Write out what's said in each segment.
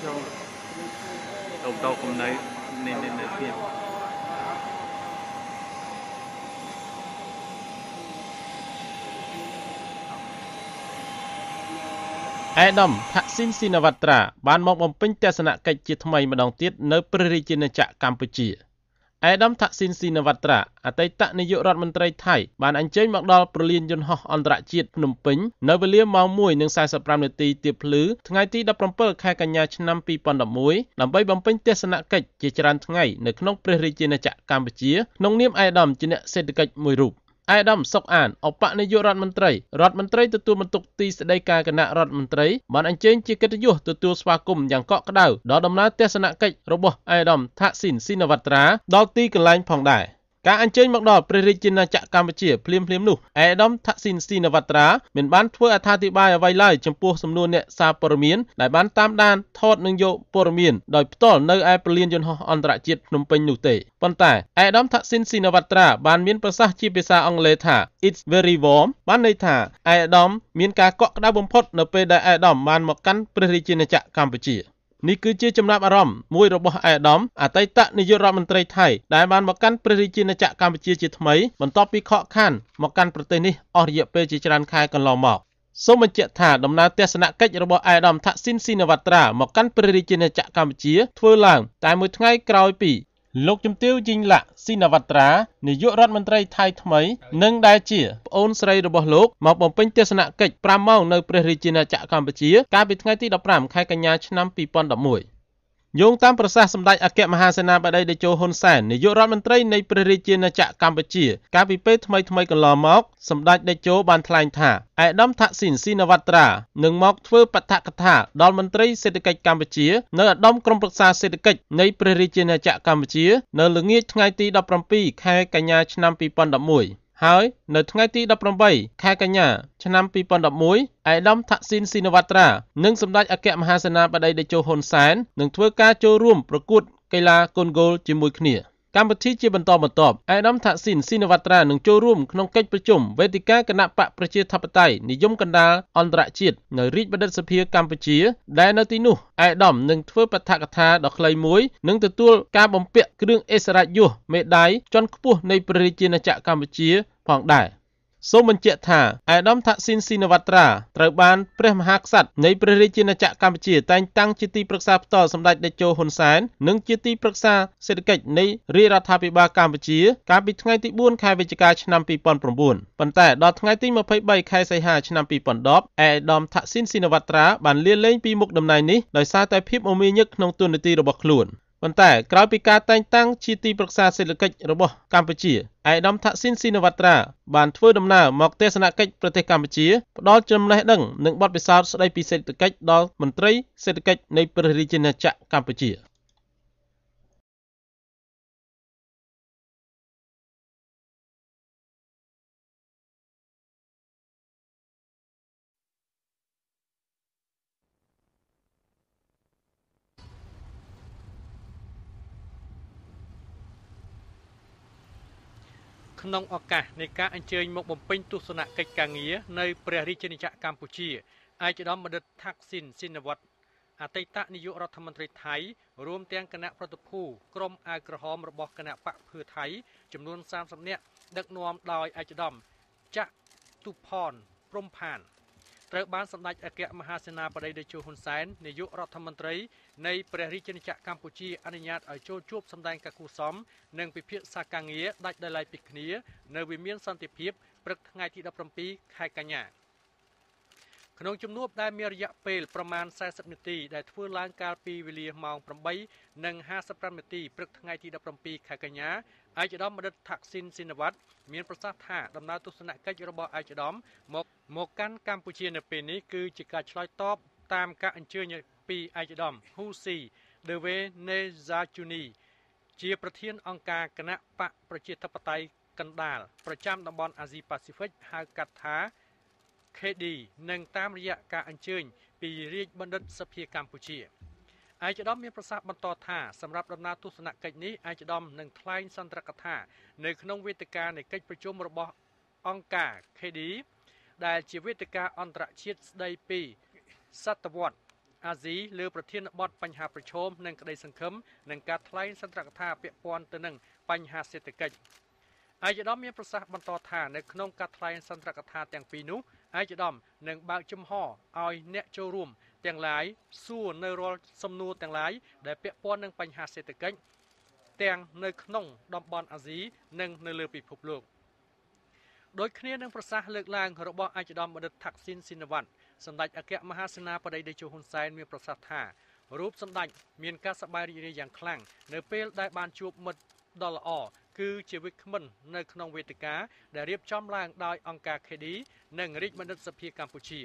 ចូលតោកំណៃនៃភាពឯកឧត្តមថាក់ស៊ីនស៊ីណាវ៉ាត្រាបានមកបំពេញទស្សនកិច្ចជាថ្មីម្ដងទៀតនៅព្រះរាជាណាចក្រកម្ពុជាឯកឧត្តមថាក់ស៊ីនស៊ីណាវ៉ាត្រាអតីតនាយករដ្ឋមន្ត្រីថៃបានអញ្ជើញមកដល់ព្រលានយន្តហោះអន្តរជាតិភ្នំពេញនៅវេលាម៉ោង 1:45 នាទីទៀបភ្លឺថ្ងៃទី17 ខែកញ្ញាឆ្នាំ 2011ដើម្បីបំពេញទស្សនកិច្ចជាច្រើនថ្ងៃនៅក្នុងព្រះរាជាណាចក្រកម្ពុជាក្នុងនាមឯកឧត្តមជាអ្នកសេដ្ឋកិច្ចមួយរូបឯកឧត្តមសុកអានឧបនាយករដ្ឋមន្ត្រីទទួលបន្ទុកទីស្តីការគណៈរដ្ឋមន្ត្រីបានអញ្ជើញជាកិត្តិយសទទួលស្វាគមន៍យ៉ាងកក់ក្ដៅដល់ដំណើរទស្សនកិច្ចរបស់ឯកឧត្តមថាក់ស៊ីនស៊ីណាវ៉ាត្រាដល់ទីកន្លែងផងដែរការអញ្ជើញមកដល់ព្រះរាជាណាចក្រកម្ពុជាភ្លាមនោះឯកឧត្តមថាក់ស៊ីនស៊ីណាវ៉ាត្រាមិនបានធ្វើអត្ថាធិប្បាយអ្វីឡើយចំពោះសំណួរអ្នកសារព័ត៌មានដែលបានតាមដានថតនិងយកព័ត៌មានដោយផ្ទាល់នៅឯព្រលានយន្តហោះអន្តរជាតិភ្នំពេញនោះទេប៉ុន្តែឯកឧត្តមថាក់ស៊ីនស៊ីណាវ៉ាត្រាបានមានប្រសាសន៍ជាភាសាអង់គ្លេសថា It's very warm បានន័យថាឯកឧត្តមមានការកក់ក្ដៅបំផុតនៅពេលដែលឯកឧត្តមបានមកកាន់ព្រះរាជាណាចក្រកម្ពុជានេះគឺជាចំណាប់អារម្មណ៍មួយរបស់ឯកឧត្តមអតីតនាយករដ្ឋមន្ត្រីថៃដែលបានមកកាន់ព្រះរាជាណាចក្រកម្ពុជាជាថ្មីបន្ទាប់ពីខកខានមកកាន់ប្រទេសនេះអស់រយៈពេលជាច្រើនខែកន្លងមកសូមបញ្ជាក់ថាដំណើរទស្សនកិច្ចរបស់ឯកឧត្តមថាក់ស៊ីនស៊ីណាវ៉ាត្រាមកកាន់ព្រះរាជាណាចក្រកម្ពុជាធ្វើឡើងតែមួយថ្ងៃក្រោយពីលោកជំទាវ យីងឡាក់ ស៊ីណាវ៉ាត្រានាយករដ្ឋមន្ត្រីថៃថ្មីនិងដែលជាប្អូនស្រីរបស់លោកមកបំពេញទស្សនកិច្ច5ម៉ោងនៅព្រះរាជាណាចក្រកម្ពុជាកាលពីថ្ងៃទី15ខែកញ្ញាឆ្នាំ2011យោងតាមប្រសាសន៍សម្ដេចអគ្គមហាសេនាបតីតេជោហ៊ុនសែននាយករដ្ឋមន្ត្រីនៃព្រះរាជាណាចក្រកម្ពុជាកាលពីពេលថ្មីកន្លងមកសម្ដេចតេជោបានថ្លែងថាឯកឧត្តមថាក់ស៊ីនស៊ីណាវ៉ាត្រានឹងមកធ្វើបទកថាដល់មន្ត្រីសេដ្ឋកិច្ចកម្ពុជានៅឧត្តមក្រុមប្រឹក្សាសេដ្ឋកិច្ចនៃព្រះរាជាណាចក្រកម្ពុជានៅល្ងាចថ្ងៃទី17ខែកញ្ញាឆ្នាំ2011ហើយនៅថ្ងៃទី18ខែកញ្ញាឆ្នាំ2011ឯកឧត្តមថាក់ស៊ីនស៊ីណាវ៉ាត្រានិងសម្ដេចអគ្គមហាសេនាបតីតេជោហ៊ុនសែននឹងធ្វើការចូលរួមប្រកួតកីឡាកូនហ្គោលជាមួយគ្នាកម្មវិធីជាបន្តឯកឧត្តមថាក់ស៊ីនស៊ីណាវ៉ាត្រានឹងចូលរួមក្នុងកិច្ចប្រជុំវេទិកាគណៈបកប្រជាធិបតេយ្យនិយមកណ្ដាលអន្តរជាតិនៅរាជបណ្ឌិតសភាកម្ពុជាដែលនៅទីនោះឯកឧត្តមនឹងធ្វើបទកថាដ៏ខ្លីមួយនិងទទួលការបំពាក់គ្រឿងឥស្សរិយយសមេដាយជាន់ខ្ពស់នៃព្រះរាជាណាចក្រកម្ពុជាផងដែរសូមបញ្ជាក់ថាឯកឧត្តមថាក់ស៊ីនស៊ីណាវ៉ាត្រាត្រូវបានព្រះមហាក្សត្រនៃព្រះរាជាណាចក្រកម្ពុជាតែងតាំងជាទីប្រឹក្សាផ្ទាល់សម្ដេចតេជោហ៊ុនសែននិងជាទីប្រឹក្សាសេដ្ឋកិច្ចនៃរាជរដ្ឋាភិបាលកម្ពុជាកាលពីថ្ងៃទី4ខែវិច្ឆិកាឆ្នាំ2009ប៉ុន្តែដល់ថ្ងៃទី23ខែសីហាឆ្នាំ2010ឯកឧត្តមថាក់ស៊ីនស៊ីណាវ៉ាត្រាបានលាលែងពីមុខតំណែងនេះដោយសារតែភាពមមាញឹកក្នុងតួនាទីរបស់ខ្លួនប៉ុន្តែក្រោយពីការតែងតាំងជាទីប្រឹក្សាសេដ្ឋកិច្ចរបស់កម្ពុជាឯកឧត្តមថាក់ស៊ីនស៊ីណាវ៉ាត្រាបានធ្វើដំណើរមកទស្សនកិច្ចប្រទេសកម្ពុជាផ្ដល់ចំណេះដឹងនិងបទពិសោធន៍ស្ដីពីសេដ្ឋកិច្ចដល់មន្ត្រីសេដ្ឋកិច្ចនៃព្រះរាជាណាចក្រកម្ពុជាក្នុងឱកាសនៃការអញ្ជើញមកបំពេញទស្សនកិច្ចការងារនៅព្រះរាជាណាចក្រកម្ពុជាឯកឧត្តមបណ្ឌិតថាក់ស៊ីនស៊ីណាវ៉ាត់អតីតនាយករដ្ឋមន្ត្រីថៃរួមទាំងគណៈប្រតិភូក្រុមអាវក្រហមរបស់គណៈបកភឿថៃចំនួន30នាក់ដឹកនាំដោយឯកឧត្តមចាក់ទុផនព្រំផានត្រូវបានសម្ដេចអគ្គមហាសេនាបតីតេជោហ៊ុនសែននាយករដ្ឋមន្ត្រីនៃព្រះរាជាណាចក្រកម្ពុជាអនុញ្ញាតឲ្យចូលជួបសម្ដែងការគូសំនិងពិភាក្សាការងារដាច់ដោយឡែកពីគ្នានៅវិមានសន្តិភាពព្រឹកថ្ងៃទី17ខែកញ្ញាក្នុងជំនួបដែលមានរយៈពេលប្រមាណ40នាទីដែលធ្វើឡើងកាលពីវេលាម៉ោង8:55នាទីព្រឹកថ្ងៃទី17ខែកញ្ញាឯកឧត្តមបណ្ឌិតថាក់ស៊ីនស៊ីណាវ៉ាត់មានប្រសាសន៍ថាដំណើរទស្សនកិច្ចរបស់ឯកឧត្តមមកកាន់កម្ពុជានៅពេលនេះគឺជាការឆ្លើយតបតាមការអញ្ជើញពីឯកឧត្តមហ៊ូស៊ីដឺវេនេហ្សាជូនីជាប្រធានអង្គការគណៈបកប្រជាធិបតេយ្យកណ្ដាលប្រចាំតំបន់អាស៊ីប៉ាស៊ីហ្វិកហៅកាត់ថា KD និងតាមរយៈការអញ្ជើញពីរាជបណ្ឌិតសភាកម្ពុជាឯកឧត្តមមានប្រសាសន៍បន្តថាសម្រាប់ដំណើរទស្សនកិច្ចនេះឯកឧត្តមនឹងថ្លែងសន្ទរកថានៅក្នុងវេទិកានៃកិច្ចប្រជុំរបស់អង្គការ KD ដែលជាវេទិកាអន្តរជាតិស្ដីពីសតវត្ស អាស៊ីលើប្រធានបទបញ្ហាប្រឈមនិងក្តីសង្ឃឹមនិងការថ្លែងសន្ទរកថាពាក់ព័ន្ធទៅនឹងបញ្ហាសេដ្ឋកិច្ចឯកឧត្តមមានប្រសាសន៍បន្តថានៅក្នុងការថ្លែងសន្ទរកថាទាំងពីរនោះឯកឧត្តមនឹងបើកចំហឲ្យអ្នកចូលរួមទាំងឡាយសួរនៅរាល់សំណួរទាំងឡាយដែលពាក់ព័ន្ធនឹងបញ្ហាសេដ្ឋកិច្ចទាំងនៅក្នុងតំបន់អាស៊ីនិងនៅលើពិភពលោកដោយគ្នានឹងប្រសាសន៍លើកឡើងរបស់ឯកឧត្តមបណ្ឌិតថាក់ស៊ីនស៊ីនវ៉ាន់សម្ដេចអគ្គមហាសេនាបតីតេជោហ៊ុនសែនមានប្រសាសន៍ថារូបសម្ដេចមានការសប្បាយរីករាយយ៉ាងខ្លាំងនៅពេលដែលបានជួបមិត្តដ៏ល្អគឺជាវិក្កាមិននៅក្នុងវេទិកាដែលរៀបចំឡើងដោយអង្គការ KD និងរាជបណ្ឌិតសភាកម្ពុជា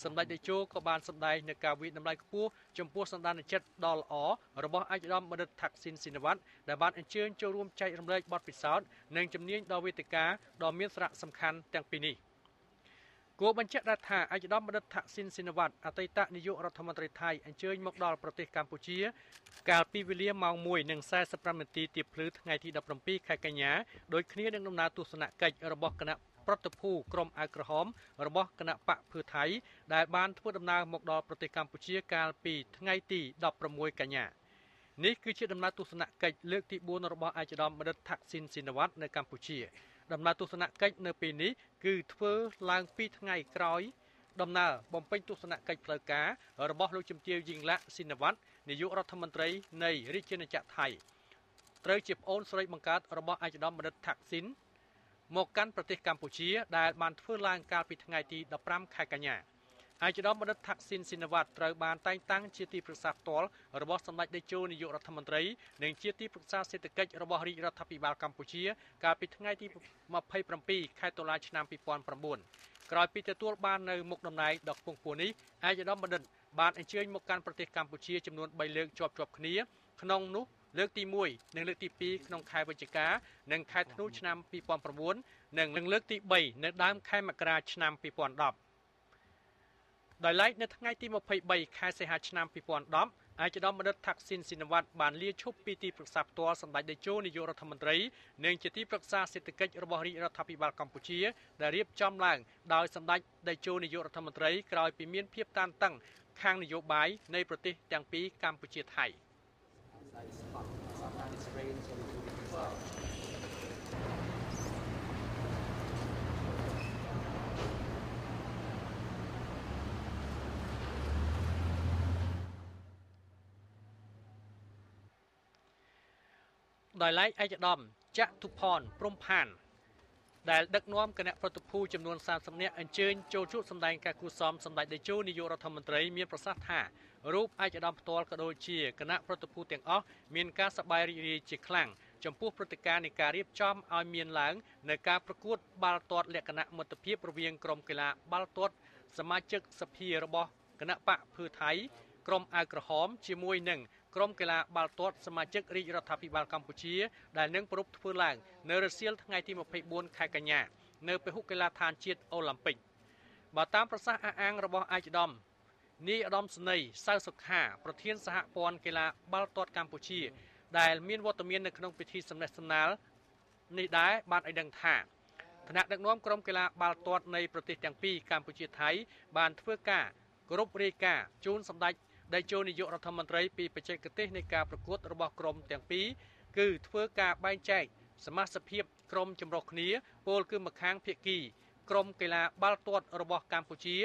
សម្ដេចតេជោក៏បានសម្ដែងនូវការវិតម្លៃខ្ពស់ចំពោះសន្តានចិត្តដ៏ល្អរបស់ឯកឧត្តមបណ្ឌិតថាក់ស៊ីនស៊ីនវ៉ាន់ដែលបានអញ្ជើញចូលរួមចែករំលែកបទពិសោធន៍និងជំនាញដល់វេទិកាដ៏មានសារៈសំខាន់ទាំងពីរនេះគួរបញ្ជាក់ដែរថាឯកឧត្តមបណ្ឌិតថាក់ស៊ីនស៊ីនវ៉ាន់អតីតនាយករដ្ឋមន្ត្រីថៃអញ្ជើញមកដល់ប្រទេសកម្ពុជាកាលពីវេលាម៉ោង 1:45 នាទីទៀបភ្លឺថ្ងៃទី17ខែកញ្ញាដោយគ្នានឹងដំណើរទស្សនកិច្ចរបស់គណៈប្រតិភូក្រុមអាវក្រហមរបស់គណៈបកភឿថៃដែលបានធ្វើដំណើរមកដល់ប្រទេសកម្ពុជាកាលពីថ្ងៃទី16កញ្ញានេះគឺជាដំណើរទស្សនកិច្ចលើកទី4របស់ឯកឧត្តមបណ្ឌិតថាក់ស៊ីនស៊ីនវ៉ាន់នៅកម្ពុជាដំណើរទស្សនកិច្ចនៅពេលនេះគឺធ្វើឡើង2ថ្ងៃក្រោយដំណើរបំពេញទស្សនកិច្ចផ្លូវការរបស់លោកជំទាវយីងឡាក់ស៊ីនវ៉ាន់នាយករដ្ឋមន្ត្រីនៃរាជាណាចក្រថៃត្រូវជាប្អូនស្រីបង្កើតរបស់ឯកឧត្តមបណ្ឌិតថាក់ស៊ីនមកកាន់ប្រទេសកម្ពុជាដែលបានធ្វើឡើងកាលពីថ្ងៃទី15ខែកញ្ញាឯកឧត្តមបណ្ឌិតថាក់ស៊ីនស៊ីនវ៉ាន់ត្រូវបានតែងតាំងជាទីប្រឹក្សាផ្ទាល់របស់សម្ដេចតេជោនាយករដ្ឋមន្ត្រីនិងជាទីប្រឹក្សាសេដ្ឋកិច្ចរបស់រាជរដ្ឋាភិបាលកម្ពុជាកាលពីថ្ងៃទី27ខែតុលាឆ្នាំ2009ក្រោយពីទទួលបាននៅមុខតំណែងដ៏ខ្ពង់ខ្ពស់នេះឯកឧត្តមបណ្ឌិតបានអញ្ជើញមកកាន់ប្រទេសកម្ពុជាចំនួន3លើកជាប់ៗគ្នាក្នុងនោះលើកទី1និងលើកទី2ក្នុងខែវិច្ឆិកានិងខែធ្នូឆ្នាំ2009និងលើកទី3នៅដើមខែមករាឆ្នាំ2010ដោយឡែកនៅថ្ងៃទី23ខែសីហាឆ្នាំ2010ឯកឧត្តមបណ្ឌិតថាក់ស៊ីនស៊ីនវ៉ាន់បានលាឈប់ពីទីប្រឹក្សាផ្ទាល់សម្ដេចតេជោនាយករដ្ឋមន្ត្រីនិងជាទីប្រឹក្សាសេដ្ឋកិច្ចរបស់រាជរដ្ឋាភិបាលកម្ពុជាដែលរៀបចំឡើងដោយសម្ដេចតេជោនាយករដ្ឋមន្ត្រីក្រោយពីមានភាពតានតឹងខាងនយោបាយនៃប្រទេសទាំងពីរកម្ពុជាថៃដោយឡែកឯកឧត្តមចតុផនព្រំផានដែលដឹកនាំគណៈប្រតិភូចំនួន30នាក់អញ្ជើញចូលជួបសម្ដែងការគូសមសម្ដេចតេជោនាយករដ្ឋមន្ត្រីមានប្រសាសន៍ថារូបឯកឧត្តមផ្ទាល់ក៏ដូចជាគណៈប្រតិភូទាំងអស់មានការសប្បាយរីករាយជាខ្លាំងចំពោះព្រឹត្តិការណ៍នៃការរៀបចំឲ្យមានឡើងនៅការប្រកួតបាល់ទាត់លក្ខណៈមិត្តភាពរវាងក្រុមកីឡាបាល់ទាត់សមាជិកសភារបស់គណៈបកភឿថៃក្រុមអាវក្រហមជាមួយនឹងក្រុមកីឡាបាល់ទាត់សមាជិករាជរដ្ឋាភិបាលកម្ពុជាដែលនឹងប្រពៃធ្វើឡើងនៅរសៀលថ្ងៃទី24ខែកញ្ញានៅពហុកីឡាដ្ឋានជាតិអូឡ িম্প ិកបើតាមប្រសាសន៍អះអាងរបស់ឯកឧត្តមនាយឧត្តមសេនីយ៍សៅសុខាប្រធានសហព័ន្ធកីឡាបាល់ទាត់កម្ពុជាដែលមានវត្តមាននៅក្នុងពិធីសម្ដែងសម្ដាលនេះដែរបានឲ្យដឹងថាថ្នាក់ដឹកនាំក្រុមកីឡាបាល់ទាត់នៃប្រទេសទាំងពីរកម្ពុជាថៃបានធ្វើការគោរពរាយការណ៍ជូនសម្ដេចតេជោនាយករដ្ឋមន្ត្រីពីបច្ចេកទេសនៃការប្រកួតរបស់ក្រុមទាំងពីរគឺធ្វើការបែងចែកសមាជិកភាពក្រុមចម្រុះគ្នាពលគឺម្ខាងភាគីក្រុមកីឡាបាល់ទាត់របស់កម្ពុជា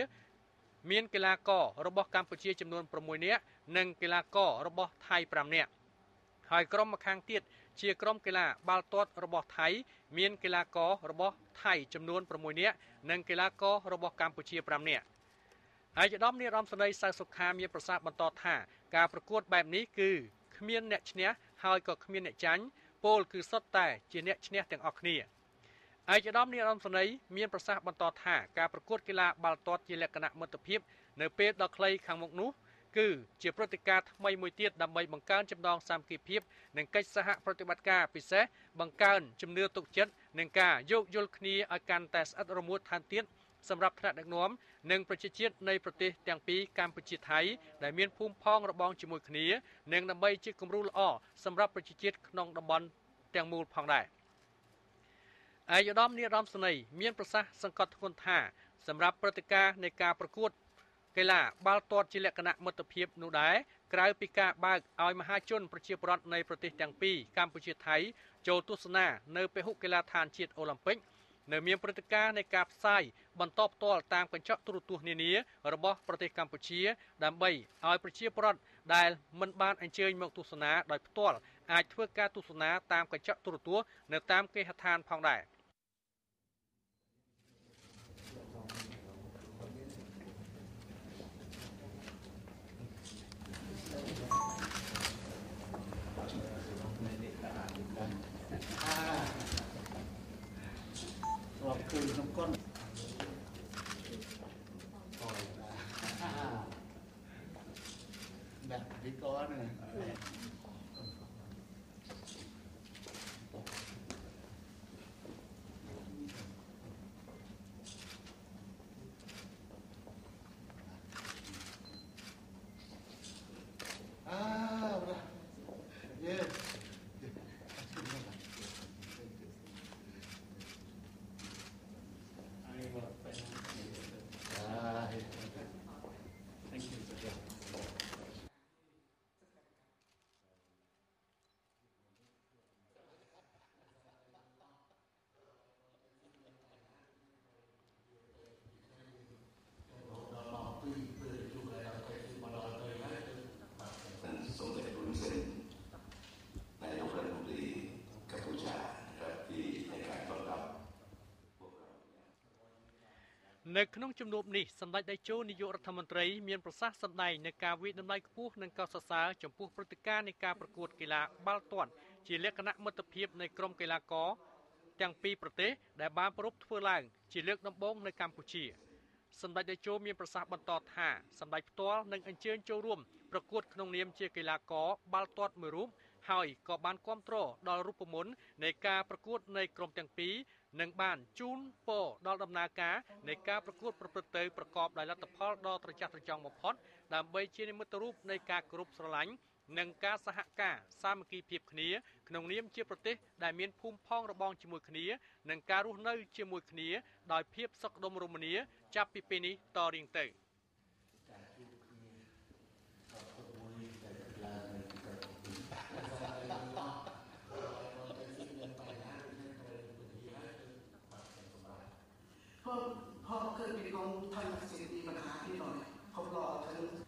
មានកីឡាកររបស់កម្ពុជាចំនួន6នាក់និងកីឡាកររបស់ថៃ5នាក់ហើយក្រុមម្ខាងទៀតជាក្រុមកីឡាបាល់ទាត់របស់ថៃមានកីឡាកររបស់ថៃចំនួន6នាក់និងកីឡាកររបស់កម្ពុជា5នាក់ឯកឧត្តមនាយរដ្ឋមន្ត្រីសៅសុខាមានប្រសាសន៍បន្តថាការប្រកួតបែបនេះគឺគ្មានអ្នកឈ្នះហើយក៏គ្មានអ្នកចាញ់ពលគឺសុទ្ធតែជាអ្នកឈ្នះទាំងអស់គ្នាឯកឧត្តមនាយរដ្ឋមន្ត្រីមានប្រសាសន៍បន្តថាការប្រកួតកីឡាបាល់ទាត់ជាលក្ខណៈមិត្តភាពនៅពេលដ៏ខ្លីខាងមុខនោះគឺជាព្រឹត្តិការណ៍ថ្មីមួយទៀតដើម្បីបង្កើនចំណងសាមគ្គីភាពនិងកិច្ចសហប្រតិបត្តិការពិសេសបង្កើនជំនឿទុកចិត្តនិងការយោគយល់គ្នាឲ្យកាន់តែស្អិតរមួតថែមទៀតសម្រាប់ថ្នាក់ដឹកនាំនិងប្រជាជាតិនៃប្រទេសទាំងពីរកម្ពុជាថៃដែលមានភូមិផងរបងជាមួយគ្នានិងដើម្បីជាគំរូល្អសម្រាប់ប្រជាជាតិក្នុងតំបន់ទាំងមូលផងដែរឯកឧត្តមនាយរដ្ឋមន្ត្រីមានប្រសាសន៍សង្កត់ធ្ងន់ថាសម្រាប់ព្រឹត្តិការណ៍នៃការប្រកួត កីឡាបាល់ទាត់ជាលក្ខណៈមិត្តភាពនោះដែរក្រៅពីការបើកឲ្យមហាជនប្រជាពលរដ្ឋនៃប្រទេសទាំងពីរកម្ពុជាថៃចូលទស្សនានៅពហុកីឡដ្ឋានជាតិអូឡ িম্প ិកនៅមានព្រឹត្តិការណ៍នៃការផ្សាយបន្តផ្ទាល់តាមកញ្ចក់ទូរទស្សន៍នានារបស់ប្រទេសកម្ពុជាដើម្បីឲ្យប្រជាពលរដ្ឋដែលមិនបានអញ្ជើញមកទស្សនាដោយផ្ទាល់អាចធ្វើការទស្សនាតាមកញ្ចក់ទូរទស្សន៍នៅតាមគេហដ្ឋានផងដែរគឺក្នុងកុនដាក់ពីកនហ្នឹងនៅក្នុងជំនួបនេះសម្ដេចតេជោនាយករដ្ឋមន្ត្រីមានប្រសាសន៍សម្ដែងនៅការវិតម្លៃខ្ពស់និងកោតសរសើរចំពោះព្រឹត្តិការណ៍នៃការប្រកួតកីឡាបាល់ទាត់ជាលក្ខណៈមិត្តភាពនៃក្រុមកីឡាករទាំងពីរប្រទេសដែលបានប្រពៃធ្វើឡើងជាលើកដំបូងនៅកម្ពុជាសម្ដេចតេជោមានប្រសាសន៍បន្តថាសម្ដេចផ្ទាល់នឹងអញ្ជើញចូលរួមប្រកួតក្នុងនាមជាកីឡាករបាល់ទាត់មួយរូបហើយក៏បានគាំទ្រដល់រូបមន្តនៃការប្រកួតនៃក្រុមទាំងពីរនិងបានជូនពរដល់ដំណើរការនៃការប្រកួតប្រព្រឹត្តទៅប្រកបដោយលទ្ធផលដ៏ត្រចះត្រចង់បំផុតដើម្បីជានិមិត្តរូបនៃការគោរពស្រឡាញ់និងការសហការសាមគ្គីភាពគ្នាក្នុងនាមជាប្រទេសដែលមានភូមិផងរបងជាមួយគ្នានិងការរស់នៅជាមួយគ្នាដោយភាពសុខដុមរមនាចាប់ពីពេលនេះតរៀងទៅพอเคยมีกองทัพเสรีปัญหาที่หน่อยเขารอทั้ง